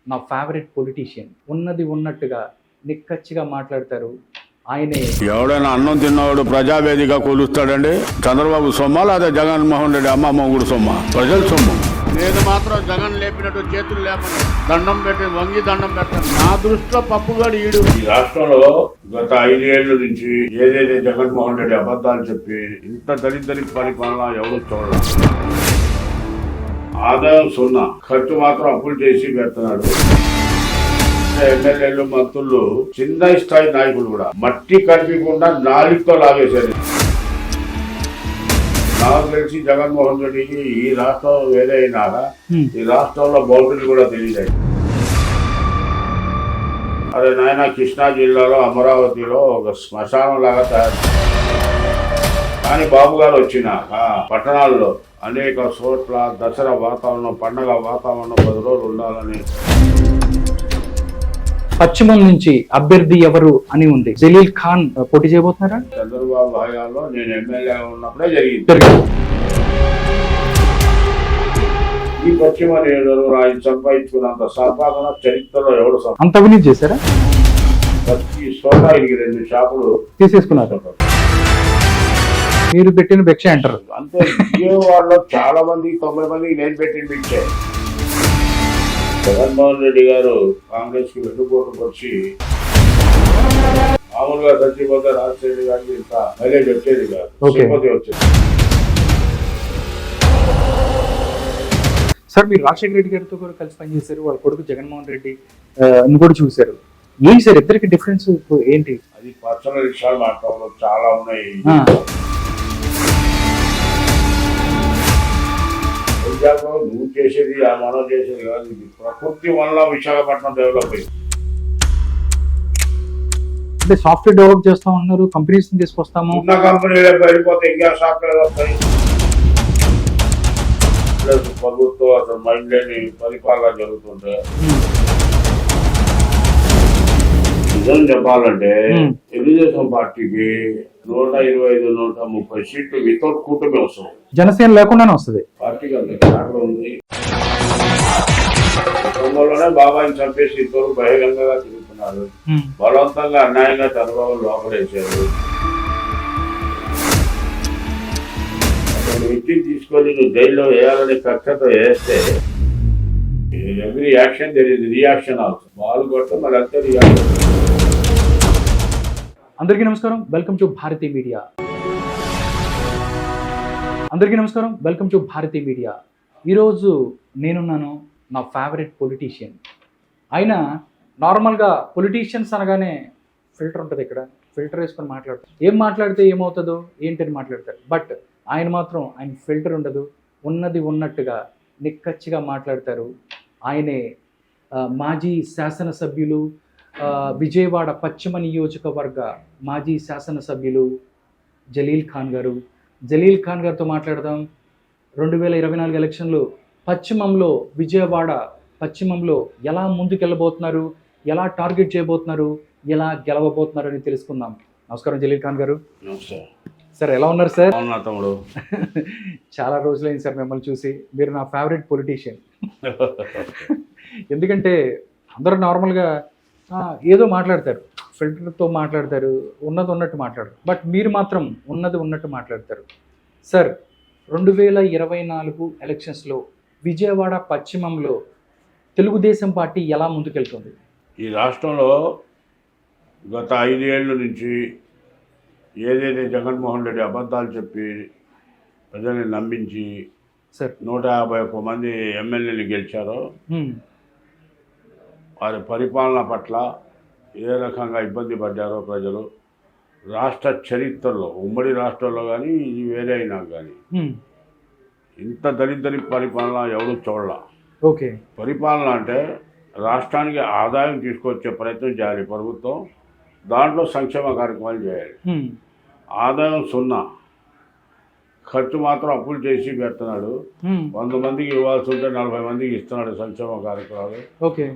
నా favourite politician. ఉన్నది ఉన్నట్టుగా నిక్కచ్చిగా మాట్లాడతారు. ఆయనే ఎవడైనా అన్నం తిన్నవాడు ప్రజావేదిక కూలుస్తాడండి. చంద్రబాబు సొమ్మ లేదా జగన్మోహన్ రెడ్డి అమ్మ మొగుడు సొమ్మ? ప్రజల సొమ్ము. నేను మాత్రం జగన్ లేపినట్టు చేతులు లేపను, దండం పెట్టి వంగి దండం పెట్టాను. నా దృష్టిలో పప్పుగాడు ఈడు. ఈ రాష్ట్రంలో గత 5 ఏళ్ల నుంచి ఏదైతే జగన్మోహన్ రెడ్డి అబద్ధాలు చెప్పి ఇంత దరిద్ర పరిపాలన ఎవరు చూడాలి. ఆదాయం 0, ఖర్చు మాత్రం అప్పులు చేసి పెడుతున్నాడు. ఎమ్మెల్యేలు, మంత్రులు, చిన్న స్థాయి నాయకులు కూడా మట్టి కనిపించకుండా నాలుగుతో లాగేశారు. నాకు తెలిసి జగన్మోహన్ రెడ్డికి ఈ రాష్ట్రం వేరే అయినా ఈ రాష్ట్రంలో బౌద్ధులు కూడా తెలియదు. అదే నాయన కృష్ణా జిల్లాలో అమరావతిలో ఒక శ్మశానం లాగా తయారు. కానీ బాబు గారు వచ్చిన పట్టణాల్లో అనేక చోట్ల దసరా వాతావరణం, పండగ వాతావరణం 10 రోజులు ఉండాలని. పశ్చిమం నుంచి అభ్యర్థి ఎవరు అని ఉంది. జలీల్ ఖాన్ పోటీ చేయబోతున్నారా? చంద్రబాబు హయాంలో నేను ఎమ్మెల్యే ఉన్నప్పుడే జరిగింది. ఈ పశ్చిమ నియోజకవర్గంలో ఆయన సంపాదించుకున్నంత సంపాదన చరిత్రలో ఎవరు అంత అవినీతి చేశారా? ప్రతి చోట 2 షాపులు తీసేసుకున్నారు. మీరు పెట్టిన భిక్ష అంటారు. అంతే. విజయవాడలో చాలా మంది 90 మందికి నేను పెట్టిన భిక్షే. జగన్మోహన్ రెడ్డి గారు కాంగ్రెస్ కి వెన్నుపోటు వచ్చి మామూలుగా చచ్చిపోతే రాజశేఖర్ గారికి ఇంత మైలేజ్ వచ్చేది కాదు, సింపతి వచ్చేది. సార్, మీరు రాజశేఖర రెడ్డి గారితో కూడా కలిసి పనిచేశారు. వాళ్ళ కొడుకు జగన్మోహన్ రెడ్డి కూడా చూశారు. ఏంటి సార్ ఇద్దరికి డిఫరెన్స్ ఏంటి? అది పర్సనల్ విషయాలు మాట్లాడడం చాలా ఉన్నాయి. నువ్వు చేసేది మనం చేసేది కాదు. ఇది ప్రకృతి వల్ల విశాఖపట్నం డెవలప్ అయింది. అంటే సాఫ్ట్వేర్ డెవలప్ చేస్తా ఉన్నారు, కంపెనీస్ తీసుకొస్తాము. ఉన్న కంపెనీలే వెళ్ళిపోతే ఇంకా సాఫ్ట్వేర్ వస్తాయి. ప్రభుత్వం అసలు మైండ్ లేని పరిపాలన జరుగుతుంటే. నిజం చెప్పాలంటే తెలుగుదేశం పార్టీకి 125, 130 సీట్లు వితౌట్ కూటమి వస్తుంది. జనసేన లేకుండానే వస్తుంది. పార్టీకి అంత ఉంది. కుటుంబంలోనే బాబాయిని చంపేసి ఇద్దరు బహిరంగంగా తిరుగుతున్నారు. బలవంతంగా అన్యాయంగా చంద్రబాబు లోపలేశారు. వ్యక్తిని తీసుకొని నువ్వు జైల్లో వేయాలని కక్షతో వేస్తే every action there is reaction also. వాళ్ళు కొట్ట మరి అంతే రియాక్షన్. అందరికీ నమస్కారం, వెల్కమ్ టు భారతీ మీడియా. అందరికీ నమస్కారం, వెల్కమ్ టు భారతీ మీడియా. ఈరోజు నేనున్నాను నా ఫేవరెట్ పొలిటీషియన్. ఆయన నార్మల్గా పొలిటీషియన్స్ అనగానే ఫిల్టర్ ఉంటుంది. ఇక్కడ ఫిల్టర్ వేసుకొని మాట్లాడతారు. ఏం మాట్లాడితే ఏమవుతుందో ఏంటని మాట్లాడతారు. బట్ ఆయన మాత్రం ఆయన ఫిల్టర్ ఉండదు. ఉన్నది ఉన్నట్టుగా నిక్కచ్చిగా మాట్లాడతారు. ఆయనే మాజీ శాసనసభ్యులు, విజయవాడ పశ్చిమ నియోజకవర్గ మాజీ శాసనసభ్యులు జలీల్ ఖాన్ గారు. జలీల్ ఖాన్ గారితో మాట్లాడదాం. 2024 ఎలక్షన్లు పశ్చిమంలో, విజయవాడ పశ్చిమంలో ఎలా ముందుకెళ్ళబోతున్నారు, ఎలా టార్గెట్ చేయబోతున్నారు, ఎలా గెలవబోతున్నారు అని తెలుసుకుందాం. నమస్కారం జలీల్ ఖాన్ గారు. సార్, ఎలా ఉన్నారు సార్? తమ్ముడు, చాలా రోజులైంది సార్ మిమ్మల్ని చూసి. మీరు నా ఫేవరెట్ పొలిటీషియన్. ఎందుకంటే అందరూ నార్మల్గా ఏదో మాట్లాడతారు, ఫిల్టర్తో మాట్లాడతారు, ఉన్నది ఉన్నట్టు మాట్లాడరు. బట్ మీరు మాత్రం ఉన్నది ఉన్నట్టు మాట్లాడతారు. సార్, 2024 ఎలక్షన్స్లో విజయవాడ పశ్చిమంలో తెలుగుదేశం పార్టీ ఎలా ముందుకెళ్తుంది? ఈ రాష్ట్రంలో గత 5 ఏళ్ల నుంచి ఏదైతే జగన్మోహన్ రెడ్డి అబద్ధాలు చెప్పి ప్రజల్ని నమ్మించి సార్ 151 మంది ఎమ్మెల్యేలు గెలిచారో వారి పరిపాలన పట్ల ఏ రకంగా ఇబ్బంది పడ్డారో ప్రజలు రాష్ట్ర చరిత్రలో, ఉమ్మడి రాష్ట్రంలో కానీ ఇది వేరే అయినా కానీ ఇంత దరిద్ర పరిపాలన ఎవరు చూడాల. ఓకే. పరిపాలన అంటే రాష్ట్రానికి ఆదాయం తీసుకొచ్చే ప్రయత్నం చేయాలి ప్రభుత్వం. దాంట్లో సంక్షేమ కార్యక్రమాలు చేయాలి. ఆదాయం 0, ఖర్చు మాత్రం అప్పులు చేసి పెడుతున్నాడు. 100 మందికి ఇవ్వాల్సి ఉంటే 40 మందికి ఇస్తున్నాడు సంక్షేమ కార్యక్రమాలు.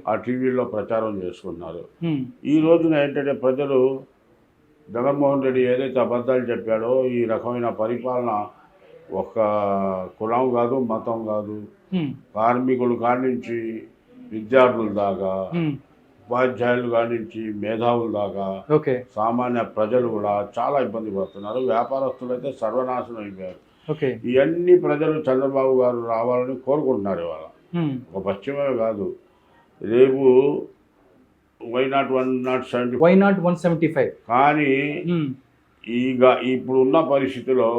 ఆ టీవీలో ప్రచారం చేసుకున్నారు. ఈ రోజున ఏంటంటే ప్రజలు జగన్మోహన్ రెడ్డి ఏదైతే అబద్ధాలు చెప్పాడో, ఈ రకమైన పరిపాలన ఒక కులం కాదు, మతం కాదు, కార్మికుడు కాడి నుంచి విద్యార్థుల దాకా, ఉమ్, ఉపాధ్యాయులు కానించి మేధావుల దాకా, ఓకే సామాన్య ప్రజలు కూడా చాలా ఇబ్బంది పడుతున్నారు. వ్యాపారస్తులు అయితే సర్వనాశనం అయిపోయారు. ఓకే ఇవన్నీ ప్రజలు చంద్రబాబు గారు రావాలని కోరుకుంటున్నారు ఇవాళ. ఉమ్, ఒక పశ్చిమే కాదు, రేపు వైనాట్ 170. Why not 175? కానీ ఉమ్, ఇప్పుడు ఉన్న పరిస్థితిలో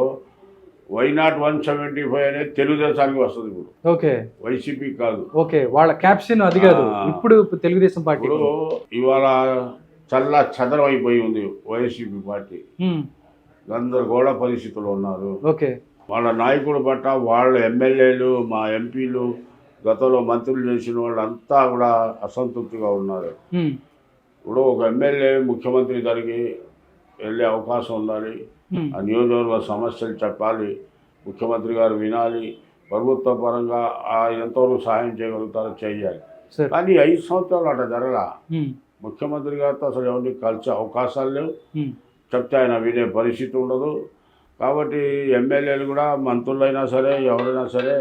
వైనాట్ 175 అనేది తెలుగుదేశానికి వస్తుంది. ఇప్పుడు ఓకే వైసీపీ కాదు. ఓకే, వాళ్ళ క్యాప్షన్ అది కాదు, ఇప్పుడు తెలుగుదేశం పార్టీ. ఇప్పుడు ఇవాళ చల్ల చదరం అయిపోయి ఉంది వైసీపీ పార్టీ. ఉమ్, గందరగోళ పరిస్థితుల్లో ఉన్నారు. ఓకే వాళ్ళ నాయకుడు పట్ల వాళ్ళ ఎమ్మెల్యేలు, మా ఎంపీలు, గతంలో మంత్రులు చేసిన వాళ్ళంతా కూడా అసంతృప్తిగా ఉన్నారు. ఉమ్, ఇప్పుడు ఒక ఎమ్మెల్యే ముఖ్యమంత్రి గారికి వెళ్ళే అవకాశం ఉండాలి. ఉమ్, ఆ నియోజకవర్గ సమస్యలు చెప్పాలి, ముఖ్యమంత్రి గారు వినాలి, ప్రభుత్వ పరంగా ఎంతవరకు సహాయం చేయగలుగుతారో చేయాలి. సరే. కానీ 5 సంవత్సరాలు అట్లా జరగల. ఉమ్, ముఖ్యమంత్రి గారితో అసలు ఎవరిని కలిసే అవకాశాలు లేవు. ఉమ్, చెప్తే ఆయన వినే పరిస్థితి ఉండదు. కాబట్టి ఎమ్మెల్యేలు కూడా, మంత్రులైనా సరే ఎవరైనా సరే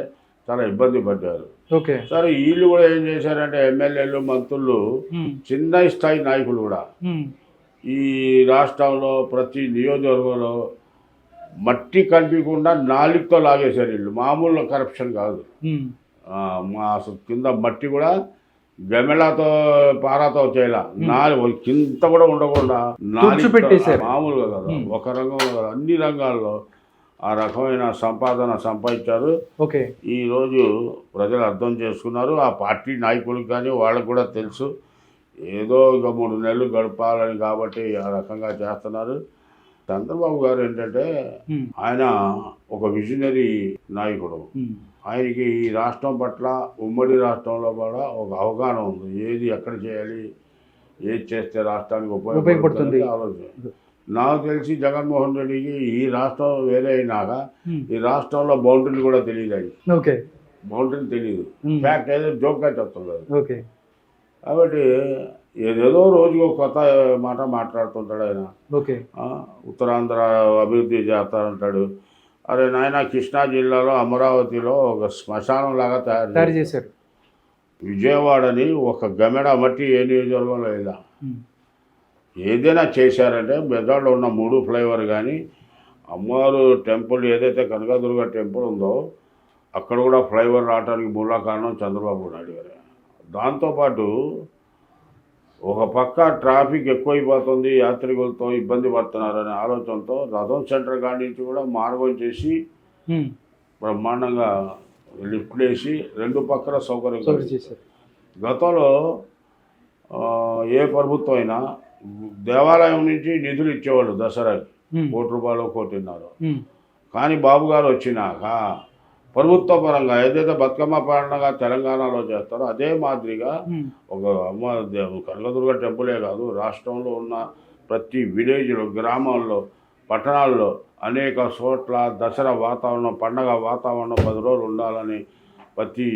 చాలా ఇబ్బంది పడ్డారు. ఓకే సరే, వీళ్ళు కూడా ఏం చేశారంటే ఎమ్మెల్యేలు, మంత్రులు, ఉమ్, చిన్న స్థాయి నాయకులు కూడా ఉమ్, ఈ రాష్ట్రంలో ప్రతి నియోజకవర్గంలో మట్టి కనిపించకుండా నాలుగుతో లాగేశారు. వీళ్ళు మామూలు కరప్షన్ కాదు. ఉమ్, మా అసలు కింద మట్టి కూడా గమెళతో పారాతో చేయాల, కింద కూడా ఉండకుండా తుడిచిపెట్టేశారు. మామూలుగా కదా, ఒక రంగంలో కాదు, అన్ని రంగాల్లో ఆ రకమైన సంపాదన సంపాదించారు. ఓకే ఈరోజు ప్రజలు అర్థం చేసుకున్నారు. ఆ పార్టీ నాయకులకు కానీ వాళ్ళకు కూడా తెలుసు, ఏదో ఇక 3 నెలలు గడపాలని, కాబట్టి ఆ రకంగా చేస్తున్నారు. చంద్రబాబు గారు ఏంటంటే ఉమ్, ఆయన ఒక విజనరీ నాయకుడు. ఉమ్, ఆయనకి ఈ రాష్ట్రం పట్ల, ఉమ్మడి రాష్ట్రంలో కూడా ఒక అవగాహన ఉంది. ఏది ఎక్కడ చేయాలి, ఏది చేస్తే రాష్ట్రానికి ఉపయోగపడుతుంది ఆలోచన. నాకు తెలిసి జగన్మోహన్ రెడ్డికి ఈ రాష్ట్రం వేరే అయినాక ఈ రాష్ట్రంలో బౌండరీలు కూడా తెలియదు. ఆయన ఓకే బౌండరీలు తెలియదు. ఫ్యాక్ట్ ఏదో జోక్గా చెప్తుంది. ఓకే కాబట్టి ఏదేదో రోజుకో కొత్త మాట మాట్లాడుతుంటాడు ఆయన. ఓకే ఉత్తరాంధ్ర అభివృద్ధి చేస్తారంటాడు. అరే నాయన, కృష్ణా జిల్లాలో అమరావతిలో ఒక శ్మశానం లాగా తయారు చేశారు. విజయవాడని ఒక గమెడ మట్టి ఏ నియోజకవర్గంలో లేదా. ఉమ్, ఏదైనా చేశారంటే మెదడులో ఉన్న 3 ఫ్లైఓవర్ కానీ, అమ్మవారు టెంపుల్ ఏదైతే కనకదుర్గ టెంపుల్ ఉందో అక్కడ కూడా ఫ్లైఓవర్ రావడానికి మూల కారణం చంద్రబాబు నాయుడు గారు. దాంతోపాటు ఒక పక్క ట్రాఫిక్ ఎక్కువైపోతుంది, యాత్రికులతో ఇబ్బంది పడుతున్నారనే ఆలోచనతో రథం సెంటర్ కాడి నుంచి కూడా మార్గం చేసి ఉమ్, బ్రహ్మాండంగా లిఫ్ట్లు వేసి 2 పక్కల సౌకర్యం చేశారు. గతంలో ఏ ప్రభుత్వం అయినా దేవాలయం నుంచి నిధులు ఇచ్చేవాళ్ళు దసరాకి, ₹1 కోటి. ఉమ్, కానీ బాబు గారు వచ్చినాక ప్రభుత్వ పరంగా ఏదైతే బతుకమ్మ పండుగ తెలంగాణలో చేస్తారో అదే మాదిరిగా ఒక అమ్మ కనకదుర్గ టెంపులే కాదు, రాష్ట్రంలో ఉన్న ప్రతి విలేజ్లో, గ్రామాల్లో, పట్టణాల్లో అనేక చోట్ల దసరా వాతావరణం, పండగ వాతావరణం 10 రోజులు ఉండాలని ప్రతి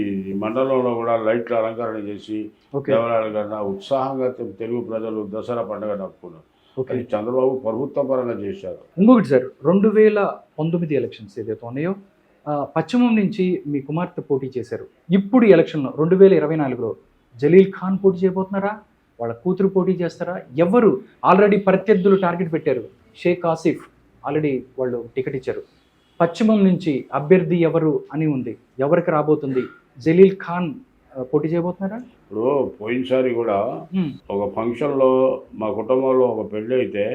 మండలంలో కూడా లైట్ల అలంకరణ చేసి దేవాలయాల కన్నా ఉత్సాహంగా తెలుగు ప్రజలు దసరా పండుగ జరుపుకున్నారు. అది చంద్రబాబు ప్రభుత్వ పరంగా చేశారు. ఇంకొకటి సార్, 2019 ఎలక్షన్స్ ఏదైతే ఉన్నాయో పశ్చిమం నుంచి మీ కుమార్తె పోటీ చేశారు. ఇప్పుడు ఎలక్షన్లో 2024లో జలీల్ ఖాన్ పోటీ చేయబోతున్నారా, వాళ్ళ కూతురు పోటీ చేస్తారా? ఎవరు ఆల్రెడీ ప్రత్యర్థులు టార్గెట్ పెట్టారు. షేక్ ఆసిఫ్ ఆల్రెడీ వాళ్ళు టికెట్ ఇచ్చారు. పశ్చిమం నుంచి అభ్యర్థి ఎవరు అని ఉంది, ఎవరికి రాబోతుంది? జలీల్ ఖాన్ పోటీ చేయబోతున్నారా? ఇప్పుడు పోయినసారి కూడా ఒక ఫంక్షన్లో మా కుటుంబంలో ఒక పెళ్ళి అయితే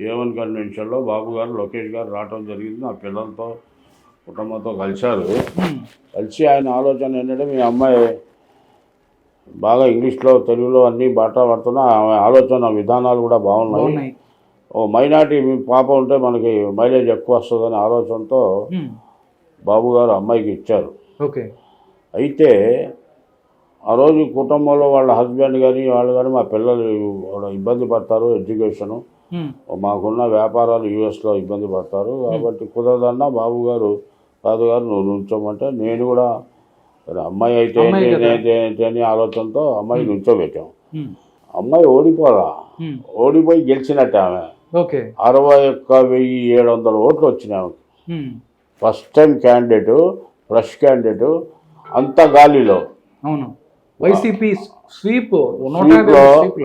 A1 కన్వెన్షన్లో బాబు గారు, లోకేష్ గారు రావడం జరిగింది. నా పిల్లలతో, కుటుంబంతో కలిశారు. కలిసి ఆయన ఆలోచన ఏంటంటే, మీ అమ్మాయి బాగా ఇంగ్లీష్లో, తెలుగులో అన్నీ మాట్లాడుతున్నా, ఆమె ఆలోచన విధానాలు కూడా బాగున్నాయి, ఓ మైనార్టీ పాప ఉంటే మనకి మైలేజ్ ఎక్కువ వస్తుందనే ఆలోచనతో బాబు గారు అమ్మాయికి ఇచ్చారు. ఓకే. అయితే ఆ రోజు కుటుంబంలో వాళ్ళ హస్బెండ్ కానీ వాళ్ళు కానీ, మా పిల్లలు ఇబ్బంది పడతారు, ఎడ్యుకేషను, మాకున్న వ్యాపారాలు యూఎస్లో ఇబ్బంది పడతారు, కాబట్టి కుదరదన్నా బాబు గారు, కాదు గారు నువ్వు నుంచోమంటే, నేను కూడా అమ్మాయి అయితే అని ఆలోచనతో అమ్మాయి నుంచోబెట్టాం. అమ్మాయి ఓడిపోలా, ఓడిపోయి గెలిచినట్టు ఆమె. 61,700 ఓట్లు వచ్చినాయి. First time candidate, fresh candidate, అంత గాలిలో. అవును. వైసీపీ స్వీప్ సీట్లో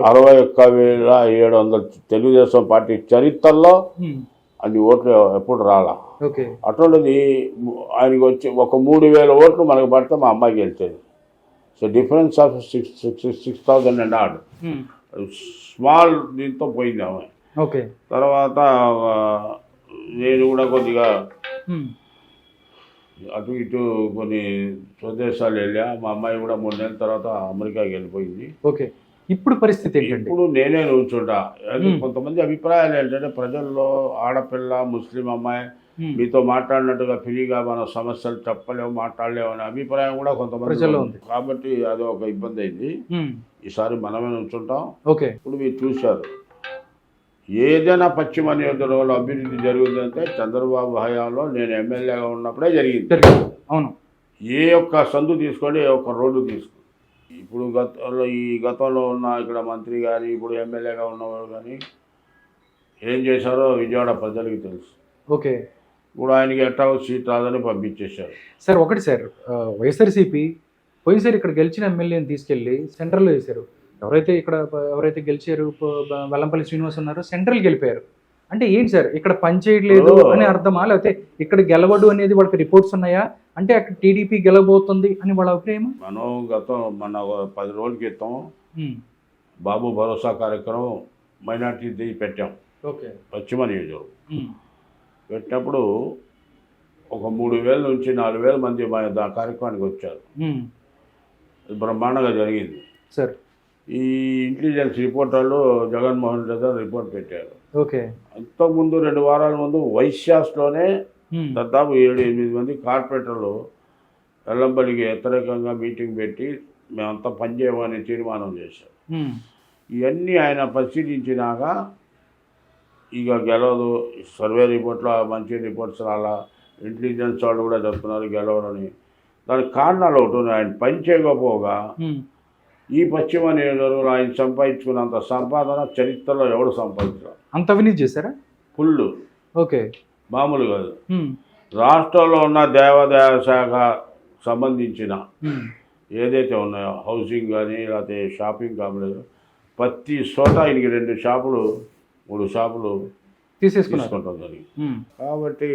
61,700 తెలుగుదేశం పార్టీ చరిత్రలో అన్ని ఓట్లు ఎప్పుడు రాలా. ఓకే. అటువంటిది ఆయనకి వచ్చి ఒక 3,000 ఓట్లు మనకు పడితే మా అమ్మాయి గెలిచేది. So difference of 6,000 and odd small దీంతో పోయింది ఆమె. ఓకే. తర్వాత నేను కూడా కొద్దిగా అటు ఇటు కొన్ని స్వదేశాలు వెళ్ళా. మా అమ్మాయి కూడా 3 నెలల తర్వాత అమెరికాకి వెళ్ళిపోయింది. ఓకే. ఇప్పుడు పరిస్థితి ఏంటంటే ఇప్పుడు నేనే నుంచుంటా. కొంతమంది అభిప్రాయాలు ఏంటంటే ప్రజల్లో ఆడపిల్ల ముస్లిం అమ్మాయి మీతో మాట్లాడినట్టుగా ఫ్రీగా మన సమస్యలు చెప్పలేము మాట్లాడలేము అనే అభిప్రాయం కూడా కొంతమంది ఉంది. కాబట్టి అది ఒక ఇబ్బంది అయింది. ఈసారి మనమే నుంచుంటాం. ఓకే. ఇప్పుడు మీరు చూశారు ఏదైనా పశ్చిమ నియోజకవర్గంలో అభివృద్ధి జరిగిందంటే చంద్రబాబు హయాంలో నేను ఎమ్మెల్యేగా ఉన్నప్పుడే జరిగింది. అవును. ఏ ఒక్క సందు తీసుకోండి, ఏ ఒక్క రోడ్డు తీసుకోండి. ఇప్పుడు గతంలో ఉన్న ఇక్కడ మంత్రి కానీ ఇప్పుడు ఎమ్మెల్యేగా ఉన్నవాడు కానీ ఏం చేశారో విజయవాడ ప్రజలకి తెలుసు. ఓకే. ఇప్పుడు ఆయనకి ఎట్టా సీట్ రాదని పంపించేశారు. సార్ ఒకటి సార్, వైఎస్ఆర్సీపీ పోయినసారి ఇక్కడ గెలిచిన ఎమ్మెల్యేని తీసుకెళ్ళి సెంట్రల్లో వేశారు. ఎవరైతే గెలిచారు వెల్లంపల్లి శ్రీనివాస్ ఉన్నారో సెంట్రల్కి వెళ్ళిపోయారు. అంటే ఏంటి సార్ ఇక్కడ పని చేయట్లేదు అని అర్థమా, లేకపోతే ఇక్కడ గెలవడు అనేది వాళ్ళకి రిపోర్ట్స్ ఉన్నాయా, అంటే అక్కడ టీడీపీ గెలవబోతుంది అని వాళ్ళ అభిప్రాయం? మన 10 రోజుల క్రితం బాబు భరోసా కార్యక్రమం మైనార్టీ పెట్టాం. ఓకే. పశ్చిమ నియోజకవర్గం పెట్టినప్పుడు ఒక 3,000 నుంచి 4,000 మంది ఆ కార్యక్రమానికి వచ్చారు. బ్రహ్మాండంగా జరిగింది సార్. ఈ ఇంటెలిజెన్స్ రిపోర్ట్ వాళ్ళు జగన్మోహన్ రెడ్డి రిపోర్ట్ పెట్టారు. ఓకే. అంతకుముందు 2 వారాల ముందు వైశ్యాస్లోనే దాదాపు 7-8 మంది కార్పొరేటర్లు వెల్లంపల్లికి వ్యతిరేకంగా మీటింగ్ పెట్టి మేమంతా పనిచేయమని తీర్మానం చేశారు. ఇవన్నీ ఆయన పరిశీలించినాక ఇక గెలవదు, సర్వే రిపోర్ట్లో మంచి రిపోర్ట్స్ రాలా, ఇంటెలిజెన్స్ వాళ్ళు కూడా చెప్తున్నారు గెలవరని. దానికి కారణాలు ఒకటి ఉన్నాయి. ఆయన పని చేయకపోగా ఈ పశ్చిమ నియోజకవర్గంలో ఆయన సంపాదించుకున్నంత సంపాదన చరిత్రలో ఎవడు సంపాదించారు. అంత అవినీతి చేశారా? ఫుల్. ఓకే. మామూలు కాదు. రాష్ట్రంలో ఉన్న దేవాదాయ శాఖ సంబంధించిన ఏదైతే ఉన్నాయో హౌసింగ్ కానీ లేకపోతే షాపింగ్ కాంప్లెక్స్ ప్రతి చోట ఆయనకి 2 షాపులు 3 షాపులు తీసుకుంటాం జరిగింది. కాబట్టి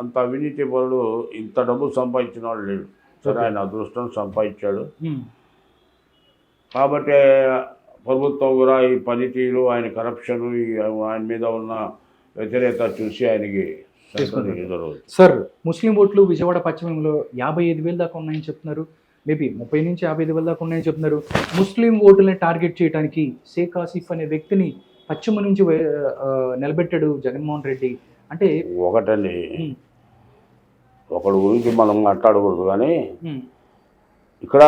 అంత అవినీతి పరుడు ఇంత డబ్బు సంపాదించిన వాడు లేడు. సరే ఆయన అదృష్టం సంపాదించాడు. కాబట్టి ప్రభుత్వం కూడా ఈ పనితీరు ఆయన కరప్షన్ ఆయన మీద ఉన్న వ్యతిరేకత చూసి ఆయనకి సార్ ముస్లిం ఓట్లు విజయవాడ పశ్చిమంలో 55,000 దాకా ఉన్నాయని చెప్తున్నారు. మేబీ 30 నుంచి 55,000 దాకా ఉన్నాయని చెప్తున్నారు. ముస్లిం ఓటుని టార్గెట్ చేయడానికి షేక్ ఆసిఫ్ అనే వ్యక్తిని పశ్చిమ నుంచి నిలబెట్టాడు జగన్మోహన్ రెడ్డి. అంటే ఒకటండి, ఒకడు గురించి మనం మాట్లాడకూడదు కానీ ఇక్కడ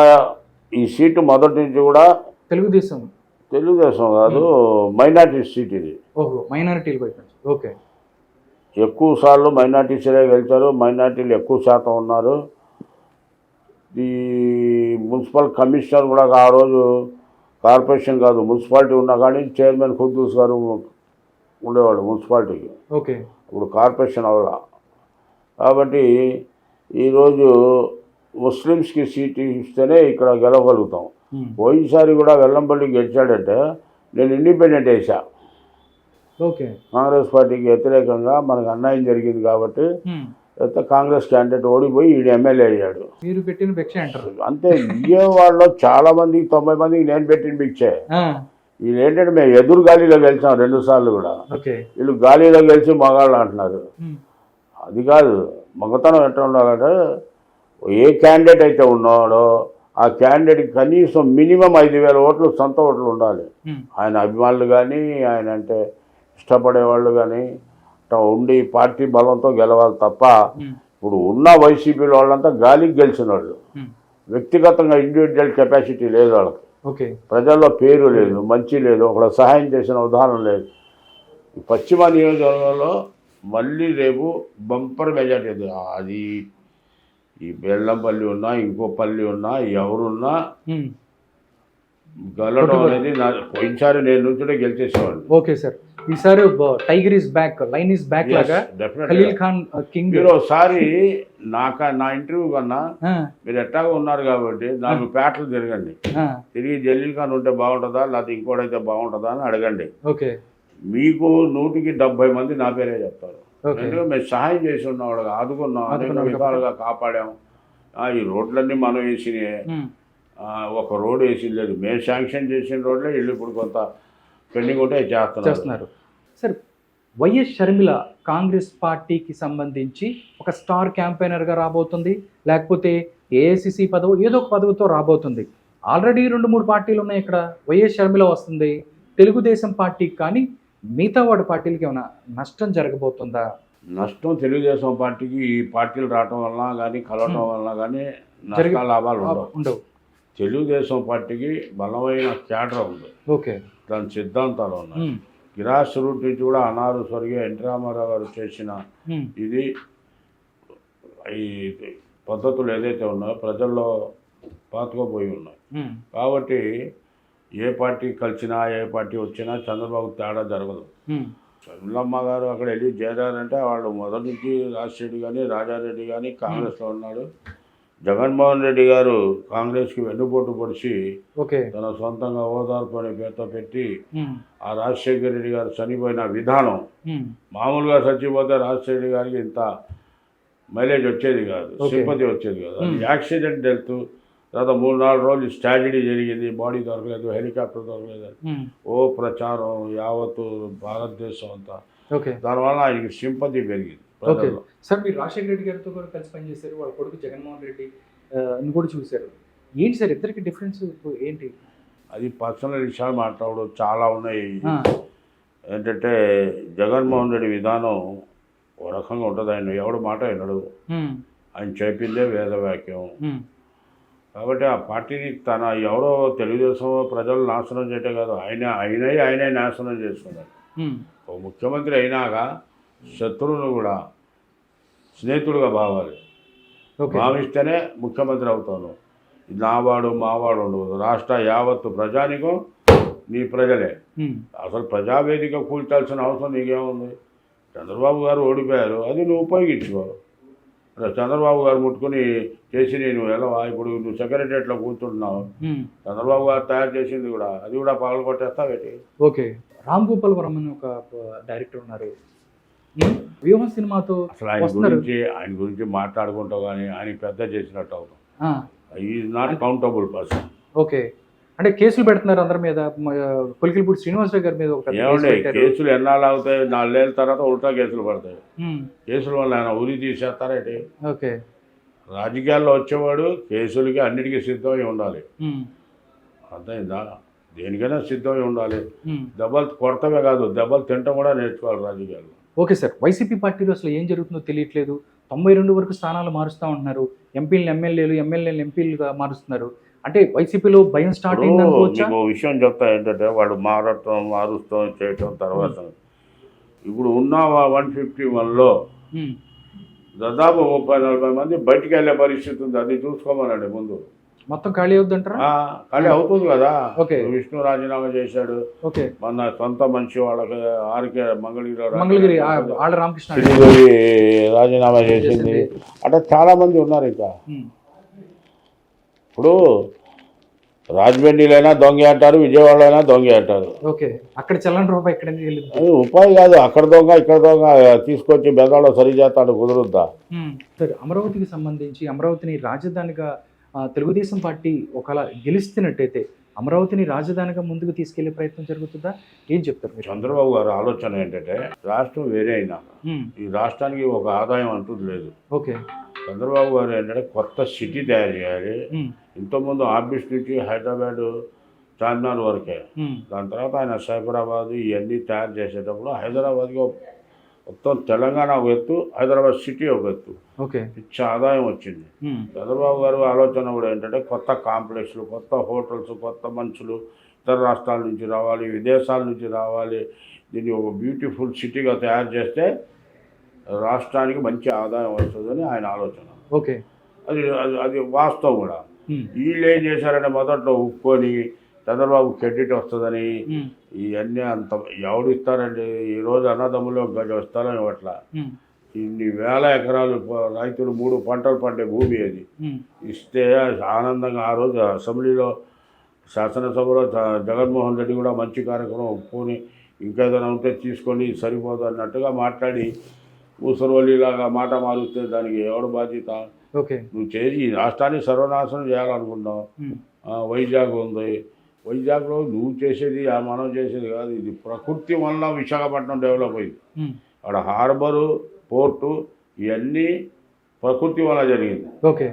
ఈ సీటు మొదటి నుంచి కూడా తెలుగుదేశం కాదు, మైనార్టీ సీట్ ఇది. ఓహో, మైనారిటీలు వైపు. ఓకే. ఎక్కువ సార్లు మైనార్టీసే గెలిచారు. మైనార్టీలు ఎక్కువ శాతం ఉన్నారు. ఈ మున్సిపల్ కమిషనర్ కూడా ఆ రోజు కార్పొరేషన్ కాదు మున్సిపాలిటీ ఉన్నా కానీ చైర్మన్ ఖుద్దూస్ గారు ఉండేవాడు మున్సిపాలిటీకి. ఓకే. ఇప్పుడు కార్పొరేషన్ అవ్వాల. కాబట్టి ఈరోజు ముస్లిమ్స్కి సీట్ ఇస్తేనే ఇక్కడ గెలవగలుగుతాం. పోయినసారి కూడా వెల్లంపల్లికి గెలిచాడంటే నేను ఇండిపెండెంట్ వేసా. ఓకే. కాంగ్రెస్ పార్టీకి వ్యతిరేకంగా మనకు అన్యాయం జరిగింది కాబట్టి కాంగ్రెస్ క్యాండిడేట్ ఓడిపోయి ఈయన ఎమ్మెల్యే అయ్యాడు. మీరు పెట్టిన భిక్ష అంటారు అంతే. విజయవాడలో చాలా మందికి 90 మందికి నేను పెట్టిన భిక్షే. వీళ్ళు ఏంటంటే మేము ఎదురు గాలిలో గెలిచాం 2 సార్లు కూడా. వీళ్ళు గాలిలో గెలిచి మగాళ్ళు అంటున్నారు. అది కాదు, మగతనం ఎట్లా ఉండాలంటే ఏ క్యాండిడేట్ అయితే ఉన్నాడో ఆ క్యాండిడేట్కి కనీసం మినిమం 5,000 ఓట్లు సొంత ఓట్లు ఉండాలి. ఆయన అభిమానులు కానీ ఆయన అంటే ఇష్టపడేవాళ్ళు కానీ ఉండి పార్టీ బలంతో గెలవాలి తప్ప ఇప్పుడు ఉన్న వైసీపీలో వాళ్ళంతా గాలికి గెలిచిన వాళ్ళు. వ్యక్తిగతంగా ఇండివిజువల్ కెపాసిటీ లేదు వాళ్ళకి. ప్రజల్లో పేరు లేదు, మంచి లేదు, ఒకళ్ళ సహాయం చేసిన ఉదాహరణ లేదు. పశ్చిమ నియోజకవర్గంలో మళ్ళీ రేపు బంపర్ మెజార్టీ. అది ఈ బెల్లంపల్లి ఉన్నా ఇంకో పల్లి ఉన్నా ఎవరున్నా గెలవడం అనేది పోయినసారి నేను నుంచే గెలిచేసేవాడిని. ఓకే సార్, ఈసారి tiger is back, line is back లాగా ఖలీల్ ఖాన్ కింగ్. మీరు ఒకసారి నా ఇంటర్వ్యూ కన్నా మీరు ఎట్టాగా ఉన్నారు కాబట్టి నాకు పేటలు తిరగండి, తిరిగి జలీల్ ఖాన్ ఉంటే బాగుంటుందా లేకపోతే ఇంకోటైతే బాగుంటుందా అని అడగండి. ఓకే, మీకు 170 మంది నా పేరే చెప్తారు. ఎందుకంటే మేము సహాయం చేసి ఉన్నాం, వాళ్ళకి ఆదుకున్నాం, అనేక విధాలుగా కాపాడాం. ఈ రోడ్లన్నీ మనం వేసినాయి, ఒక రోడ్ వేసి లేదు, మేము శాంక్షన్ చేసిన రోడ్లే వీళ్ళు ఇప్పుడు కొంత పెండింగ్ ఉంటే చేస్తున్నారు. సార్, వైఎస్ షర్మిల కాంగ్రెస్ పార్టీకి సంబంధించి ఒక స్టార్ క్యాంపెయినర్గా రాబోతుంది, లేకపోతే ఏఐసిసి పదవి ఏదో ఒక పదవితో రాబోతుంది. ఆల్రెడీ 2-3 పార్టీలు ఉన్నాయి ఇక్కడ. వైఎస్ షర్మిల వస్తుంది, తెలుగుదేశం పార్టీకి కానీ మిగతా వాడి పార్టీలకి ఏమైనా నష్టం జరగబోతుందా? నష్టం తెలుగుదేశం పార్టీకి ఈ పార్టీలు రావటం వల్ల కానీ కలవటం వల్ల కానీ నష్ట లాభాలు ఉండవు. తెలుగుదేశం పార్టీకి బలమైన క్యాడర్ ఉంది, ఓకే, దాని సిద్ధాంతాలు ఉన్నాయి. గ్రాస్ రూట్ నుంచి కూడా అనారు స్వర్గీయ ఎన్టీ రామారావు గారు చేసిన ఇది ఈ పద్ధతులు ఏదైతే ఉన్నాయో ప్రజల్లో పాతుకుపోయి ఉన్నాయి. కాబట్టి ఏ పార్టీ కలిసినా ఏ పార్టీ వచ్చినా చంద్రబాబు తేడా జరగదు. షర్మిలమ్మ గారు అక్కడ వెళ్ళి చేరారంటే వాళ్ళు మొదటి నుంచి రాజశేఖర్ కానీ రాజారెడ్డి కానీ కాంగ్రెస్లో ఉన్నాడు. జగన్మోహన్ రెడ్డి గారు కాంగ్రెస్కి వెన్నుపోటు పొడిచి తన సొంతంగా ఓదార్పు అనే పేరుతో పెట్టి ఆ రాజశేఖర రెడ్డి గారు చనిపోయిన విధానం, మామూలుగా చచ్చిపోతే రాజశేఖర రెడ్డి గారికి ఇంత మైలేజ్ వచ్చేది కాదు, సింపతి వచ్చేది కాదు. అది యాక్సిడెంట్ డెత్, తర్వాత 3-4 రోజులు స్ట్రాటజీ జరిగింది, బాడీ దొరకలేదు, హెలికాప్టర్ దొరకలేదు, ఓ ప్రచారం యావత్తు భారతదేశం అంతా. దానివల్ల ఆయనకి సింపతి పెరిగింది. సార్, మీరు రాజశేఖర రెడ్డి గారితో కూడా కలిసి పనిచేశారు, వాళ్ళ కొడుకు జగన్మోహన్ రెడ్డి కూడా చూశారు. ఏంటి సార్ ఇద్దరికి డిఫరెన్స్ ఏంటి? అది పర్సనల్ విషయాలు మాట్లాడడం చాలా ఉన్నాయి. ఏంటంటే జగన్మోహన్ రెడ్డి విధానం ఓ రకంగా ఉంటుంది, ఆయన ఎవడు మాట వినడు, ఆయన చెప్పిందే వేదవాక్యం. కాబట్టి ఆ పార్టీని తన ఎవరో తెలుగుదేశం ప్రజలు నాశనం చేయటం కాదు, ఆయనే నాశనం చేసుకున్నారు. ఓ ముఖ్యమంత్రి అయినాక శత్రువును కూడా స్నేహితుడుగా భావాలి, భావిస్తేనే ముఖ్యమంత్రి అవుతాను. నావాడు మావాడు ఉండదు, రాష్ట్ర యావత్తు ప్రజానికం నీ ప్రజలే. అసలు ప్రజావేదిక కూల్చాల్సిన అవసరం నీకేముంది? చంద్రబాబు గారు ఓడిపోయారు, అది నువ్వు ఉపయోగించుకో. చంద్రబాబు గారు ముట్టుకుని చేసి నేను వెళ్ళవా? ఇప్పుడు నువ్వు సెక్రటరియట్లో కూర్చుంటున్నావు, చంద్రబాబు గారు తయారు చేసింది కూడా అది కూడా పగలు కొట్టేస్తావేటి? ఓకే, రామ్ గోపాల్ వర్మ అని ఒక డైరెక్టర్ ఉన్నారు, వ్యూహం సినిమాతో అసలు ఆయన గురించి మాట్లాడుకుంటావు కానీ ఆయన పెద్ద చేసినట్టు అవుతాం. Is not countable person. Okay, అంటే కేసులు పెడుతున్నారు అందరి మీద, కొలికిలిపూడి శ్రీనివాసరావు గారి మీద. ఏమండి కేసులు ఎన్నాళ్ళు అవుతాయి? 4 ఏళ్ళ తర్వాత ఉల్టా కేసులు పడతాయి. కేసుల వల్ల ఆయన ఉరి తీసేస్తారేంటి? ఓకే, రాజకీయాల్లో వచ్చేవాడు కేసులకి అన్నిటికీ సిద్ధమై ఉండాలి, అర్థమైందా? దేనికైనా సిద్ధమై ఉండాలి. దెబ్బలు కొడతమే కాదు, దెబ్బలు తింటం కూడా నేర్చుకోవాలి రాజకీయాల్లో. ఓకే సార్, వైసీపీ పార్టీలో అసలు ఏం జరుగుతుందో తెలియట్లేదు. 92 వరకు స్థానాలు మారుస్తూ ఉంటున్నారు, ఎంపీలను ఎమ్మెల్యేలు, ఎమ్మెల్యేలు ఎంపీలుగా మారుస్తున్నారు. అంటే వైసీపీలో భయం స్టార్ట్ అయింది అనుకోవచ్చా? మీకు విషయం చెప్తా ఏంటంటే వాళ్ళు మారుస్తాం చేయటం తర్వాత ఇప్పుడు ఉన్న 151లో దాదాపు 30-40 మంది బయటికి వెళ్ళే పరిస్థితి ఉంది. అది చూసుకోమనండి ముందు. మొత్తం ఖాళీ అవుతుంటారా? ఖాళీ అవుతుంది కదా. విష్ణు రాజీనామా చేశాడు, మన సొంత మనిషి వాళ్ళకి ఆర్కే మంగళగిరి రామకృష్ణ రాజీనామా చేసింది. అంటే చాలా మంది ఉన్నారు. ఇంకా ఇప్పుడు రాజమండ్రిలైనా దొంగ అంటారు, విజయవాడలో అయినా దొంగ అంటారు. అక్కడ చల్లని రూపాయి ఎక్కడ ఉపాయం కాదు, అక్కడ దొంగ ఇక్కడ దొంగ తీసుకొచ్చి బెదాలో సరి చేస్తాడు, కుదురుద్దా? సార్, అమరావతికి సంబంధించి అమరావతిని రాజధానిగా తెలుగుదేశం పార్టీ ఒకవేళ గెలుస్తున్నట్టయితే అమరావతిని రాజధానిగా ముందుకు తీసుకెళ్లే ప్రయత్నం జరుగుతుందా? ఏం చెప్తారు మీరు? చంద్రబాబు గారు ఆలోచన ఏంటంటే రాష్ట్రం వేరే అయినా ఈ రాష్ట్రానికి ఒక ఆదాయం అంటూ లేదు. చంద్రబాబు గారు ఏంటంటే కొత్త సిటీ తయారు చేయాలి. ఇంతకుముందు ఆఫీస్ నుంచి హైదరాబాద్ చార్మినార్ వరకే, దాని తర్వాత ఆయన సైబరాబాద్ ఇవన్నీ తయారు చేసేటప్పుడు హైదరాబాద్కి మొత్తం తెలంగాణ ఒక ఎత్తు, హైదరాబాద్ సిటీ ఒక ఎత్తు, పిచ్చి ఆదాయం వచ్చింది. చంద్రబాబు గారు ఆలోచన కూడా ఏంటంటే కొత్త కాంప్లెక్స్లు, కొత్త హోటల్స్, కొత్త మనుషులు ఇతర రాష్ట్రాల నుంచి రావాలి, విదేశాల నుంచి రావాలి, దీన్ని ఒక బ్యూటిఫుల్ సిటీగా తయారు చేస్తే రాష్ట్రానికి మంచి ఆదాయం వస్తుందని ఆయన ఆలోచన. అది అది వాస్తవం కూడా. వీళ్ళు ఏం చేశారంటే మొదట్లో ఉప్పుకొని చంద్రబాబు క్రెడిట్ వస్తుందని ఉమ్, ఇవన్నీ అంత ఎవడు ఇస్తారండి? ఈరోజు అన్నదమ్ములు గజ వస్తారని ఇవ్వట్లా. ఉమ్, ఇన్ని వేల ఎకరాలు రైతులు 3 పంటలు పండే భూమి అది ఉమ్, ఇస్తే ఆనందంగా ఆ రోజు అసెంబ్లీలో శాసనసభలో జగన్మోహన్ రెడ్డి కూడా మంచి కార్యక్రమం ఒప్పుకొని ఇంకా ఏదైనా ఉంటే తీసుకొని సరిపోదు అన్నట్టుగా మాట్లాడి ముసలిలాగా మాట మారుస్తే దానికి ఎవడు బాధ్యత? ఓకే. నువ్వు చేసి ఈ రాష్ట్రాన్ని సర్వనాశనం చేయాలనుకుంటావు. ఉమ్, వైజాగ్ ఉంది, వైజాగ్లో నువ్వు చేసేది మనం చేసేది కాదు, ఇది ప్రకృతి వల్ల విశాఖపట్నం డెవలప్ అయింది. ఉమ్, అక్కడ హార్బరు, పోర్టు ఇవన్నీ ప్రకృతి వల్ల జరిగింది ఓకే.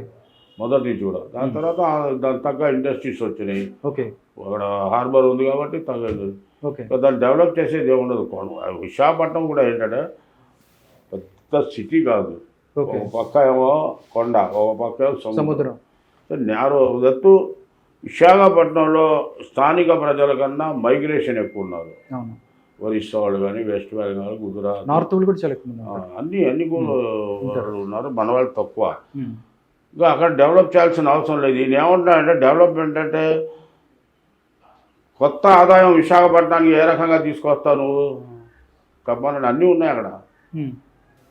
మొదటి నుంచి కూడా. దాని తర్వాత దాని తగ్గ ఇండస్ట్రీస్ వచ్చినాయి. ఓకే. అక్కడ హార్బర్ ఉంది కాబట్టి తగ్గదు. ఓకే. దాన్ని డెవలప్ చేసేది ఏముండదు. విశాఖపట్నం కూడా ఏంటంటే పెద్ద సిటీ కాదు. ఓకే. ఒక పక్క ఏమో కొండ, ఒక పక్క ఏమో సముద్రం. సముద్రం. నేరో దత్తు విశాఖపట్నంలో స్థానిక ప్రజల కన్నా మైగ్రేషన్ ఎక్కువ ఉన్నారు. అవును. ఒరిస్సా వాళ్ళు కానీ, వెస్ట్ బెంగాల్, గుజరాత్, నార్త్ వాళ్ళు కూడా చాలా ఎక్కువ మంది ఉన్నారు. అన్ని కూడా ఉన్నారు. మన వాళ్ళు తక్కువ. ఉమ్, ఇంకా అక్కడ డెవలప్ చేయాల్సిన అవసరం లేదు. ఈయన ఏమంటాడంటే డెవలప్మెంట్ అంటే కొత్త ఆదాయం విశాఖపట్నానికి ఏ రకంగా తీసుకొస్తావు నువ్వు చెప్పాలంటే అన్నీ ఉన్నాయి అక్కడ. ఉమ్.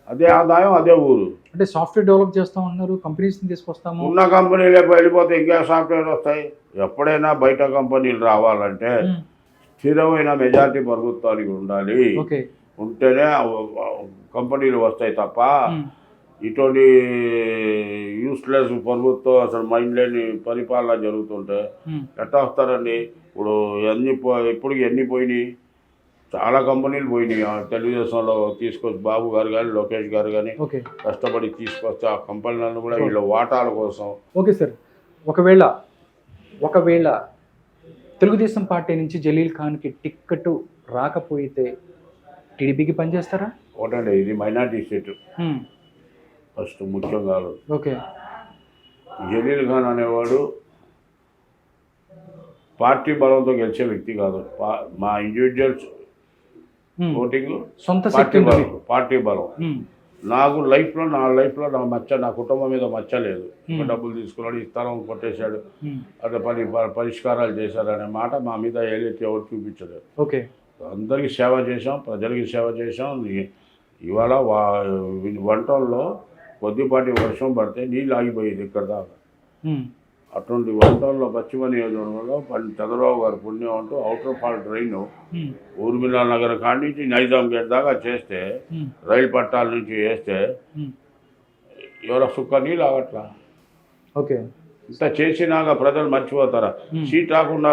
అదే ఆదాయం, అదే ఊరు. అంటే సాఫ్ట్వేర్ డెవలప్ చేస్తాం అన్నారు, కంపెనీస్ని తీసుకొస్తాము. ఉన్న కంపెనీలే వెళ్ళిపోతే ఇంకా సాఫ్ట్వేర్ వస్తాయి. ఎప్పుడైనా బయట కంపెనీలు రావాలంటే ఉమ్, స్థిరమైన మెజారిటీ ప్రభుత్వానికి ఉండాలి. ఓకే. ఉంటేనే కంపెనీలు వస్తాయి తప్ప ఉమ్, ఇటువంటి యూస్లెస్ ప్రభుత్వం అసలు మైండ్ లేని పరిపాలన జరుగుతుంటే ఉమ్, ఎట్లా వస్తారండి? ఇప్పుడు ఇప్పుడు ఎన్ని పోయినాయి? చాలా కంపెనీలు పోయినాయి. తెలుగుదేశంలో తీసుకొచ్చి బాబు గారు కానీ, లోకేష్ గారు కానీ ఓకే. కష్టపడి తీసుకొస్తే ఆ కంపెనీలను కూడా వీళ్ళ వాటాల కోసం. ఓకే సార్, ఒకవేళ తెలుగుదేశం పార్టీ నుంచి జలీల్ ఖాన్కి టిక్కెట్ రాకపోతే టీడీపీకి పనిచేస్తారా? ఒకటండి, ఇది మైనార్టీ స్టేట్ ఉమ్, ఫస్ట్ ముఖ్యం కాదు. ఓకే. జలీల్ ఖాన్ అనేవాడు పార్టీ బలంతో గెలిచే వ్యక్తి కాదు. మా ఇండివిజువల్స్ ఉమ్, ఓటింగ్, సొంత పార్టీ శక్తి. బలం, పార్టీ బలం. ఉమ్, నా లైఫ్లో నా కుటుంబం మీద మచ్చ లేదు. డబ్బులు తీసుకున్నాడు, ఈ స్థలం కొట్టేశాడు, ఉమ్, అట్లా పరిష్కారాలు చేశారనే మాట మా మీద ఏదైతే ఎవరు చూపించలేదు. ఓకే. అందరికీ సేవ చేసాం, ప్రజలకి సేవ చేసాం. ఇవాళ వంటల్లో కొద్దిపాటి వర్షం పడితే నీళ్ళు ఆగిపోయేది ఇక్కడ దాకా. ఉమ్, అటువంటి వంటల్లో పశ్చిమ నియోజకవర్గంలో చంద్రబాబు గారు పుణ్యం అంటూ అవుటర్ ఫాల్ ట్రైన్ ఉమ్, ఊర్మిళ నగర్ కాడి నుంచి నైజాం గేట్ దాకా చేస్తే, ఉమ్, రైలు పట్టాల నుంచి వేస్తే ఉమ్, ఎవరో సుక్క నీళ్ళు ఆగట్లా. ఓకే. ఇంత చేసినాక ప్రజలు మర్చిపోతారా? సీట్ రాకుండా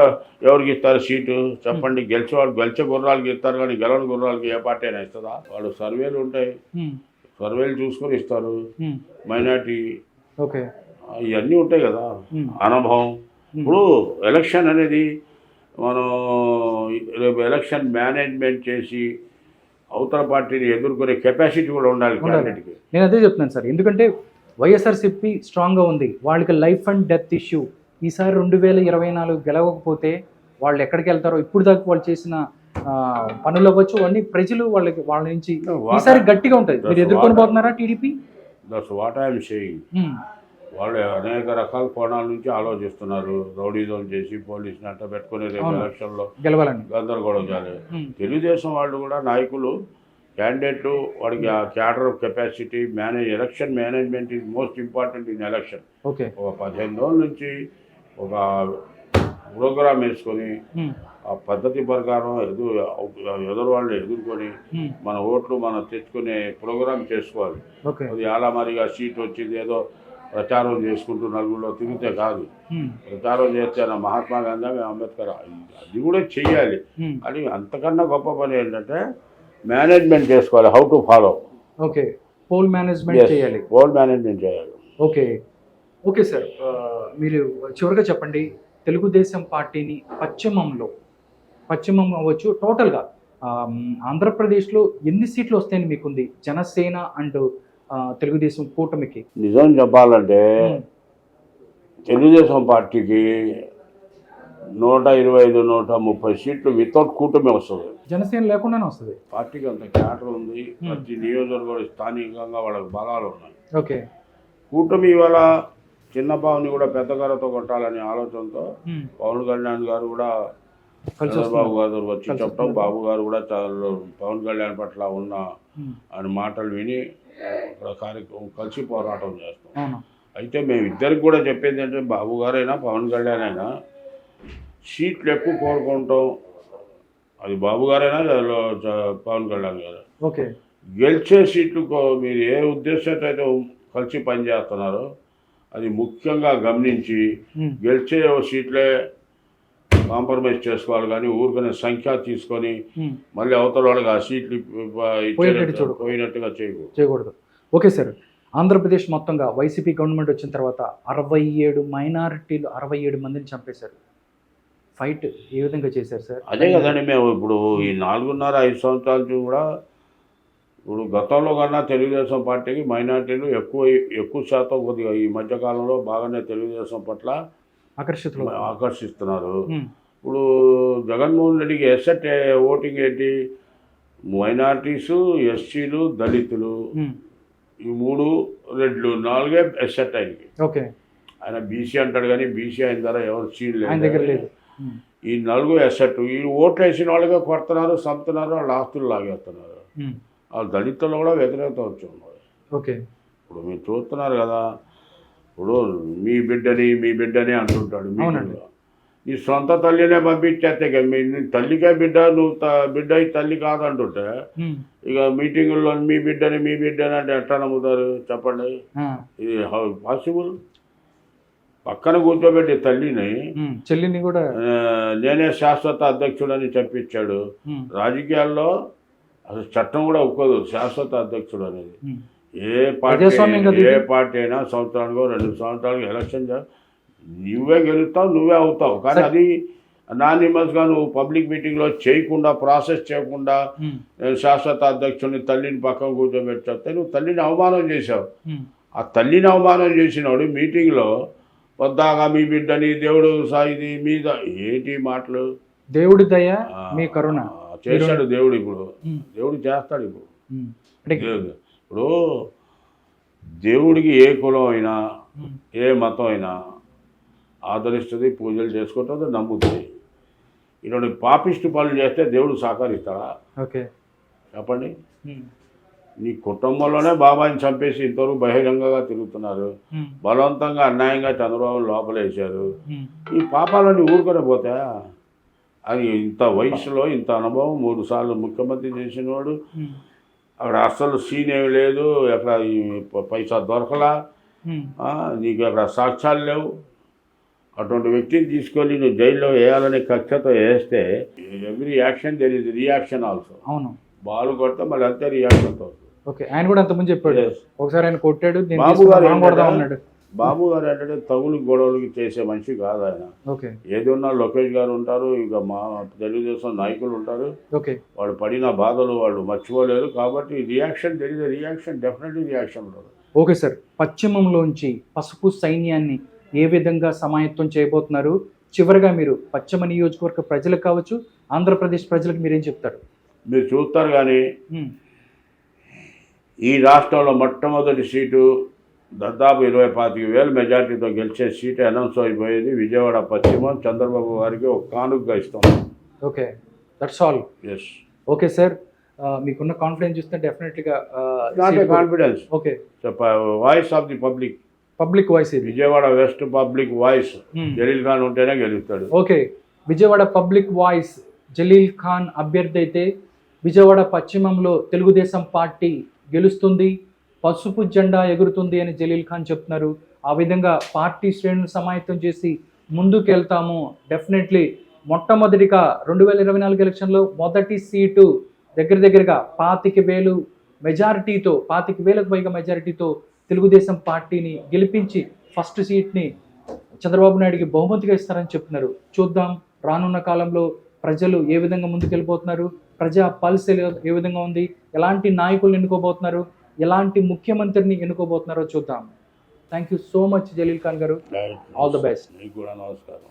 ఎవరికి ఇస్తారు సీటు చెప్పండి? గెలిచే గుర్రాలకి ఇస్తారు కానీ గెలవని గుర్రాలకి ఏ పార్టీ అయినా ఇస్తుందా? వాళ్ళు సర్వేలు ఉంటాయి, ఉమ్, సర్వేలు చూసుకొని ఇస్తారు. ఉమ్, మైనార్టీ ఓకే. ఇవన్నీ ఉంటాయి కదా, ఉమ్, అనుభవం. ఇప్పుడు ఎలక్షన్ అనేది మనం రేపు ఎలక్షన్ మేనేజ్మెంట్ చేసి అవతల పార్టీని ఎదుర్కొనే కెపాసిటీ కూడా ఉండాలి క్యాండిడేట్కి. నేను అదే చెప్తున్నాను సార్, ఎందుకంటే వైఎస్ఆర్సీపీ స్ట్రాంగ్గా ఉంది. వాళ్ళకి లైఫ్ అండ్ డెత్ ఇష్యూ. ఈసారి 2024 గెలవకపోతే వాళ్ళు ఎక్కడికి వెళ్తారో, ఇప్పుడు దాకా వాళ్ళు చేసిన పనులు అవ్వచ్చు అన్ని ప్రజలు వాళ్ళ నుంచి ఈసారి గట్టిగా ఉంటుంది. మీరు ఎదుర్కొని పోతున్నారా TDP? That's what I'm saying. వాళ్ళు అనేక రకాల కోణాల నుంచి ఆలోచిస్తున్నారు. రౌడీజం చేసి పోలీసుని అంట పెట్టుకుని రేపు ఎలక్షన్లో గెలవాలని గందరగోళం చేయాలి. తెలుగుదేశం వాళ్ళు కూడా నాయకులు, క్యాండిడేట్లు, వాడికి ఆ cadre capacity, election management is most important in election. Okay. ఒక 15 రోజుల నుంచి ఒక ప్రోగ్రామ్ వేసుకొని ఆ పద్ధతి ప్రకారం ఎదురు వాళ్ళు ఎదుర్కొని మన ఓట్లు మనం తెచ్చుకునే ప్రోగ్రామ్ చేసుకోవాలి. అది ఆలామరిగా సీట్ వచ్చింది ఏదో ప్రచారం చేసుకుంటూ నలుగురిలో తిరిగితే కాదు. ప్రచారం చేస్తే నా మహాత్మా గాంధీ, అంబేద్కర్, అది కూడా చెయ్యాలి. అది అంతకన్నా గొప్ప పని ఏంటంటే మేనేజ్మెంట్ చేసుకోవాలి. How to follow. Okay. Poll management చేయాలి. పోల్ మేనేజ్మెంట్ చేయాలి. ఓకే. ఓకే సార్, మీరు చివరిగా చెప్పండి, తెలుగుదేశం పార్టీని పశ్చిమం అవ్వచ్చు, టోటల్గా ఆంధ్రప్రదేశ్లో ఎన్ని సీట్లు వస్తాయని మీకుంది జనసేన అండ్ తెలుగుదేశం కూటమికి? నిజం చెప్పాలంటే తెలుగుదేశం పార్టీకి 125, 130 సీట్లు వితౌట్ కూటమి వస్తుంది. జనసేన లేకుండానే వస్తుంది. పార్టీకి అంత క్యాటర్ ఉంది. ప్రతి నియోజకవర్గంలో స్థానికంగా వాళ్ళకి బలాలు ఉన్నాయి. ఓకే. కూటమి ఇవాళ చిన్న బాబుని కూడా పెద్ద గారితో కొట్టాలనే ఆలోచనతో పవన్ కళ్యాణ్ గారు కూడా చంద్రబాబు గారు వచ్చి చెప్పడం, బాబు గారు కూడా చాలా పవన్ కళ్యాణ్ పట్ల ఉన్న ఆయన మాటలు విని కార్యక్రమం కలిసి పోరాటం చేస్తాం. అయితే మేము ఇద్దరికి కూడా చెప్పేది ఏంటంటే, బాబు గారైనా పవన్ కళ్యాణ్ అయినా సీట్లు ఎక్కువ కోరుకుంటాం. అది బాబు గారైనా పవన్ కళ్యాణ్ గారు ఓకే గెలిచే సీట్లు మీరు ఏ ఉద్దేశంతో అయితే కలిసి పనిచేస్తున్నారో అది ముఖ్యంగా గమనించి గెలిచే సీట్లే కాంప్రమైజ్ చేసుకోవాలి, కానీ ఊరికనే సంఖ్య తీసుకొని మళ్ళీ అవతల వాళ్ళకి ఆ సీట్లు పోయినట్టుగా చేయకూడదు. ఓకే సార్, ఆంధ్రప్రదేశ్ మొత్తంగా వైసీపీ గవర్నమెంట్ వచ్చిన తర్వాత 67 మైనారిటీలు 67 మందిని చంపేశారు. ఫైట్ ఏ విధంగా చేశారు సార్? అదే కదండి, మేము ఇప్పుడు ఈ 4.5 సంవత్సరాల కూడా ఇప్పుడు గతంలో కన్నా తెలుగుదేశం పార్టీకి మైనారిటీలు ఎక్కువ శాతం కొద్దిగా ఈ మధ్యకాలంలో బాగానే తెలుగుదేశం పట్ల ఆకర్షిస్తున్నారు. ఇప్పుడు జగన్మోహన్ రెడ్డికి ఎస్సెట్ ఓటింగ్ ఏంటి? మైనారిటీసు, ఎస్సీలు, దళితులు, ఈ 3 రెడ్లు 4 ఎస్సెట్ ఆయనకి. ఓకే, ఆయన బీసీ అంటాడు కానీ బీసీ అయిన ద్వారా ఎవరు సీన్ లేదు. ఈ 4 ఎస్సెట్ ఈ ఓట్లు వేసిన వాళ్ళకే కొడుతున్నారు, చంపుతున్నారు, వాళ్ళ ఆస్తులు లాగేస్తున్నారు. ఆ దళితులు కూడా వ్యతిరేకత వచ్చి ఉన్నారు. ఓకే, ఇప్పుడు మీరు చూస్తున్నారు కదా, ఇప్పుడు మీ బిడ్డని అంటుంటాడు. నీ సొంత తల్లినే పంపించేస్తే మీ తల్లికే బిడ్డ, నువ్వు బిడ్డ తల్లి కాదంటుంటే ఇక మీటింగుల్లో మీ బిడ్డని అంటే ఎట్లా నమ్ముతారు చెప్పండి? ఇది హౌ పాసిబుల్? పక్కన కూర్చోబెట్టి చెల్లిని కూడా నేనే శాశ్వత అధ్యక్షుడని చెప్పించాడు. రాజకీయాల్లో అసలు చట్టం కూడా ఒప్పుకోదు శాశ్వత అధ్యక్షుడు అనేది. ఏ పార్టీ అయినా సంవత్సరానికో 2 సంవత్సరాలకు ఎలక్షన్ నువ్వే గెలుస్తావు, నువ్వే అవుతావు. కానీ అది నానిమస్గా నువ్వు పబ్లిక్ మీటింగ్లో చేయకుండా, ప్రాసెస్ చేయకుండా శాశ్వత అధ్యక్షుడిని తల్లిని పక్కన కూర్చోబెట్టి చెప్తే నువ్వు తల్లిని అవమానం చేశావు. ఆ తల్లిని అవమానం చేసినవాడు మీటింగ్లో వద్దాగా మీ బిడ్డని దేవుడు సాయిది మీద ఏంటి మాటలు? దేవుడి దయ మీ కరుణ చేశాడు దేవుడు. ఇప్పుడు దేవుడు చేస్తాడు. ఇప్పుడు దేవుడికి ఏ కులం అయినా ఏ మతం అయినా ఆదరిస్తుంది, పూజలు చేసుకుంటుంది, నమ్ముతుంది. ఇలాంటి పాపిష్టి పనులు చేస్తే దేవుడు సహకరిస్తాడా? ఓకే చెప్పండి. నీ కుటుంబంలోనే బాబాయిని చంపేసి ఇంతవరకు బహిరంగంగా తిరుగుతున్నారు. బలవంతంగా అన్యాయంగా చంద్రబాబు లోపలేశారు. ఈ పాపాలన్నీ ఊరుకొని పోతాయా? అది ఇంత వయసులో ఇంత అనుభవం, 3 సార్లు ముఖ్యమంత్రి చేసినవాడు, అక్కడ అస్సలు సీన్ ఏమి లేదు, అక్కడ ఈ పైసా దొరకలా, నీకు అక్కడ సాక్ష్యాలు లేవు. అటువంటి వ్యక్తిని తీసుకొని నువ్వు జైల్లో వేయాలనే కక్షతో వేస్తే every action there is reaction also. అవును, బాల్ కొడితే మళ్ళీ అంతే రియాక్షన్ అవుతుంది. ఓకే, ఆయన కూడా అంతకుముందు చెప్పాడు, ఒకసారి ఆయన కొట్టాడు. బాబు గారు ఏంటంటే తగులు గొడవలకి చేసే మనిషి కాదు ఆయన. ఏది ఉన్నా లోకేష్ గారు ఉంటారు, ఇక మా తెలుగుదేశం నాయకులు ఉంటారు. వాళ్ళు పడిన బాధలు వాళ్ళు మర్చిపోలేరు. కాబట్టి రియాక్షన్ తెలియదు, రియాక్షన్ డెఫినెట్లీ రియాక్షన్ ఉంటుంది. ఓకే సార్, పశ్చిమంలోంచి పసుపు సైన్యాన్ని ఏ విధంగా సమాయత్తం చేయబోతున్నారు? చివరిగా మీరు పశ్చిమ నియోజకవర్గ ప్రజలకు కావచ్చు, ఆంధ్రప్రదేశ్ ప్రజలకు మీరేం చెప్తారు? మీరు చూస్తారు కానీ ఈ రాష్ట్రంలో మొట్టమొదటి సీటు దాదాపు 25,000 మెజార్టీతో గెలిచే సీటు అనౌన్స్ అయిపోయేది విజయవాడ పశ్చిమం. చంద్రబాబు గారికి ఒక కానుకగా ఇస్తాం. Okay, that's all. Yes. Okay sir, మీకున్న కాన్ఫిడెన్స్ చూస్తే డెఫినెట్గా confidence. Okay, voice of the public voice ఇది. Vijayawada west public voice Jaleel Khan ఉంటేనే గెలుస్తాడు. Okay, Vijayawada public voice Jaleel Khan అభ్యర్థి అయితే విజయవాడ పశ్చిమంలో తెలుగుదేశం పార్టీ గెలుస్తుంది, పసుపు జెండా ఎగురుతుంది అని జలీల్ ఖాన్ చెప్తున్నారు. ఆ విధంగా పార్టీ శ్రేణులు సమాయత్తం చేసి ముందుకు వెళ్తాము. డెఫినెట్లీ మొట్టమొదటిగా 2024 ఎలక్షన్లో మొదటి సీటు దగ్గరగా 25,000 మెజారిటీతో 25,000కు పైగా మెజారిటీతో తెలుగుదేశం పార్టీని గెలిపించి ఫస్ట్ సీట్ని చంద్రబాబు నాయుడికి బహుమతిగా ఇస్తారని చెప్తున్నారు. చూద్దాం రానున్న కాలంలో ప్రజలు ఏ విధంగా ముందుకెళ్ళిపోతున్నారు, ప్రజా పల్స్ ఏ విధంగా ఉంది, ఎలాంటి నాయకులను ఎన్నుకోబోతున్నారు, ఎలాంటి ముఖ్యమంత్రిని ఎన్నుకోబోతున్నారో చూద్దాం. Thank you so much Jaleel Khan garu. All the best. మీకు కూడా నమస్కారం.